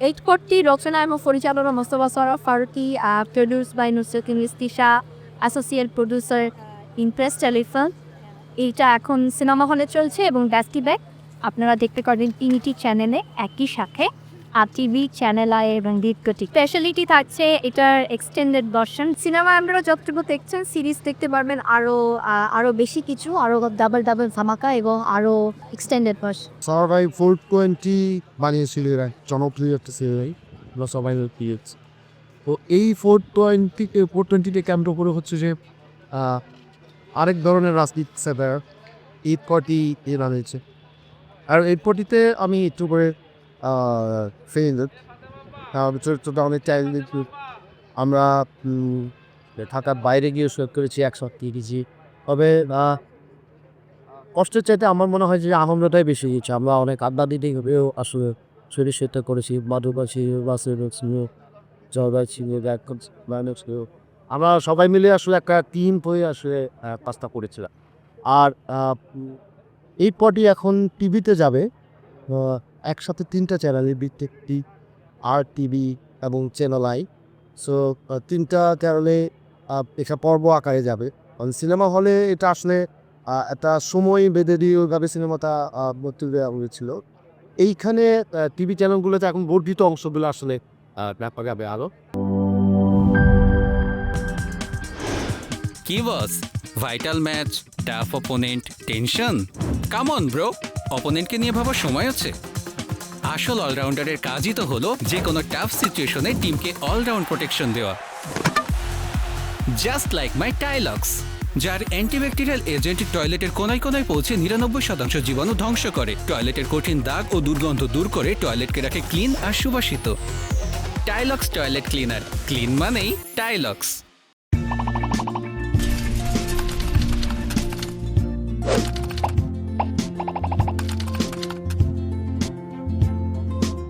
840 রচনা এবং পরিচালনা Mostofa Sarwar Farooki, produce by Nusrat Tisha, associate producer Impress Telefilm. এইটা এখন সিনেমা হলে চলছে এবং ব্যাস্টি ব্যাক আপনারা দেখতে পারবেন তিনটি চ্যানেলে একই সাথে, টিভি, চ্যানেল আই এবং ডিটকটি। স্পেশালিটি থাকছে এটার এক্সটেন্ডেড ভার্সন। সিনেমা আপনারা যতটুকু দেখছেন সিরিজ দেখতে পারবেন আরও বেশি কিছু, আরও ডাবল ধামাকা এবং আরও এক্সটেন্ডেড ভার্সন। সার্ভাই 420 বানিয়েছিল এরা, জনপ্রিয় একটা সিরিয়াল, আমরা সবাই পেয়েছি। তো এই 420কে কেন্দ্র করে হচ্ছে যে আরেক ধরনের রাজনীতি সেটার 840 এ বানিয়েছে। আর 840তে আমি একটু করে ফেরিলেট চরিত্রটা অনেক চাইল্ড। আমরা ঢাকার বাইরে গিয়ে শুট করেছি, 130 তবে কষ্টের চাইতে আমার মনে হয় যে আনন্দটাই বেশি হয়েছে। আমরা অনেক আড্ডা দিতে গিয়েও আসলে শরীর সেটা করেছি, মাদুকা ছিল, বাসের ছিল, জলবায়ু ছিল, ছিল। আমরা সবাই মিলে আসলে একটা টিম হয়ে আসলে কাজটা করেছিলাম। আর এই পটি এখন টিভিতে যাবে একসাথে 3টা চ্যানেলে, বিটিভি, আর টিভি এবং চ্যানেল আই। সো 3টা চ্যানেলে এটা পর্ব আকারে যাবে। কারণ সিনেমা হলে এটা আসলে একটা সময় বেঁধে দিয়ে ওইভাবে সিনেমাটা তুলে হয়েছিল। এইখানে টিভি চ্যানেলগুলোতে এখন বর্ধিত অংশগুলো আসলে দেখা যাবে আরও। কি boss, vital match, tough opponent, tension? Come on bro, অপোনেন্টকে নিয়ে ভাবার সময় আছে। আসল অলরাউন্ডারের কাজই তো হলো যে কোনো টাফ সিচুয়েশনে টিমকে অলরাউন্ড প্রোটেকশন দেওয়া। জাস্ট লাইক মাই টাইলক্স, যার অ্যান্টিব্যাকটেরিয়াল এজেন্ট টয়লেটের কোনায় কোনায় পৌঁছে 99% জীবাণু ধ্বংস করে, টয়লেটের কঠিন দাগ ও দুর্গন্ধ দূর করে টয়লেটকে রাখে ক্লিন আর সুবাসিত। টাইলক্স টয়লেট ক্লিনার, ক্লিন মানেই টাইলক্স।